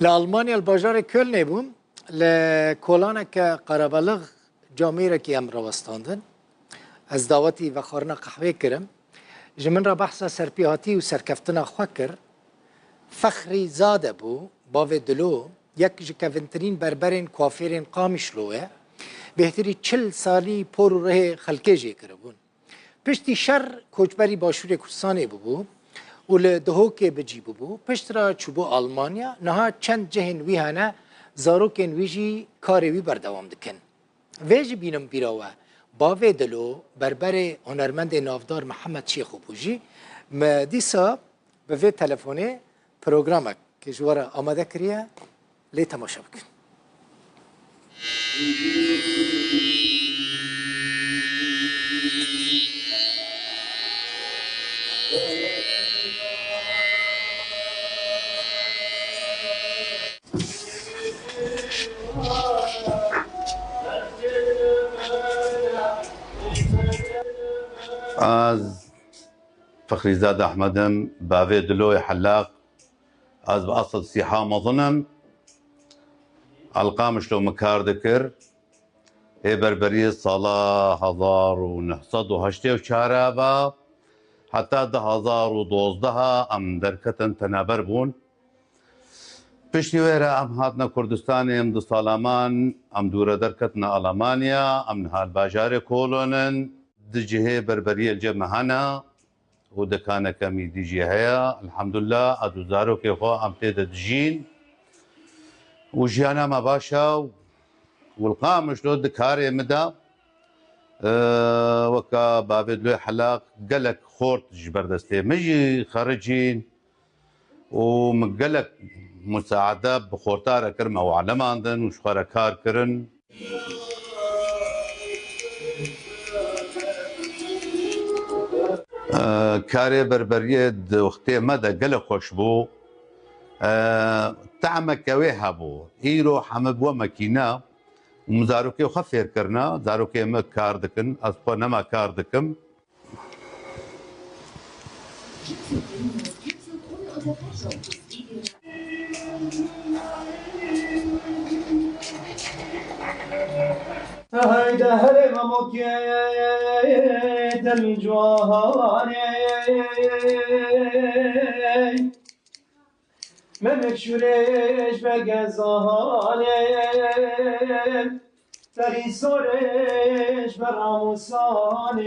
لألمانيا الباجار كل نبوم لكولانك قرابلغ جاميرة كي أم روستاندن از دعوتي وخارنا قهوه کرم جمن را بحثا سرپیهاتی و سرکفتنا خوکر فخری زاده بو باوی دلو یک جکوینترین بربرین کوافیرین قامشلوه بهتری 40 سالی پر و ره خلکه جه کربون پشتی شر کوچبری باشور کردستانی بو و لدهوک بجی بو پشت را چوبو آلمانیا نها چند جهن وی هنه زاروکن ویجی کاری وی بردوام دکن ویج بینم بیراوه باوی دلو بربر هنرمند نافدار محمد شیخ بوجی ما دیسا به وی تلفونه پروگرامک که جوارا آماده کریه لی تماشا بکن از فخريزاد أحمدم باوي دلوي حلاق از بأصل سيحا مظنم القامش لو مكار ذكر هي بربرية صلاة 1984 حتى 2012 ام دركتن تنابر بون پشتی ویره ام هاتنا کردستانی ام دو سالامان ام دوره درکتنا ألمانيا ام نهال باجار كولونن دجهه بربرية الجمهانا ودكانه كمي دي جي هيا الحمد لله ادو زارو كي خو ام تيد دجين وجيانا ما باشا والقامش لو دكاري مدى وكا بابد لو حلاق قلق خورت جبردستي مجي خارجين ومقلق مساعدة بخورتارة كرمة وعلما عندن وشخارة كار كرن كاري بربرية وقتي مدى قلق خوشبو تعمى كويها بو ايرو حمب ومكينا ومزاروكي وخفير كرنا زاروكي ما كار دكن اصبو نما كار دكم هيدا هلم مكيد الجوهر ممك شورش بگزان تری سورش براموسان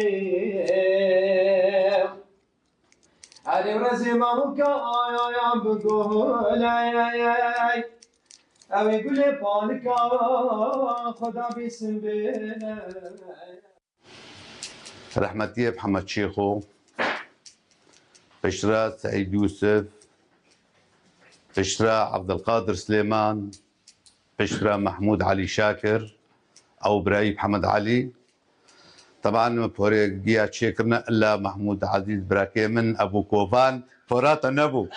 علی رزی ممکا آیام بگول اوی گل پالکا خدا بیسم بینه رحمتية محمد شيخو بشرى سعيد يوسف بشرى عبد القادر سليمان بشرى محمود علي شاكر او براي محمد علي طبعا بوريجيا شكرنا الا محمود عزيز براكي من ابو كوفان فراتا نبو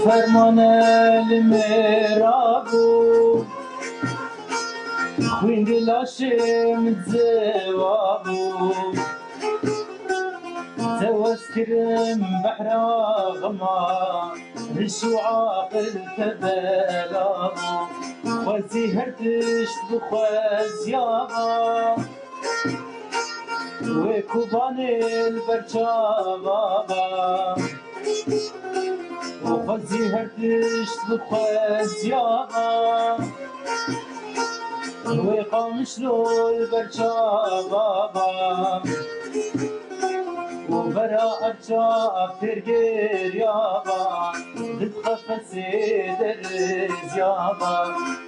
فرمان المرابو خوين لاشم زوابو توسكرم بحرا غما الشعاق الكبلابو خوزي هرتش بخوز يابا وكوبان البرشابابا وخزي هرتش بخوز يابا ويقامش له البرشابابا وبرا أرجع ترجر يابا بتخفى درز يابا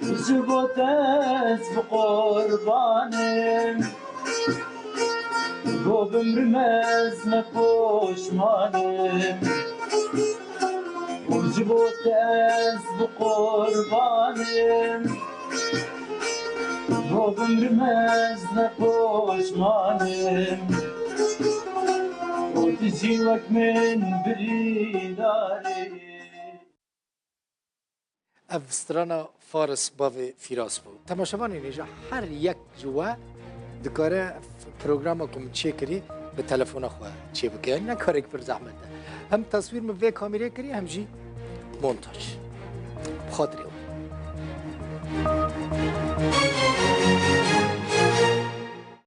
جبوتاز بقربانم قوب مرمز مفوش مانم وجبوتاز بقربانم قوب مرمز مفوش مانم وتجيوك من بريداري اف سترانا فارس باوی فیراس بود تماشاوانی نیجا هر یک جوا دکاره پروگرام کم چه کری به تلفن خواه چه بکنی نکاره که پر زحمت ده هم تصویر من وی کامیره کری هم جی مونتاج بخاطر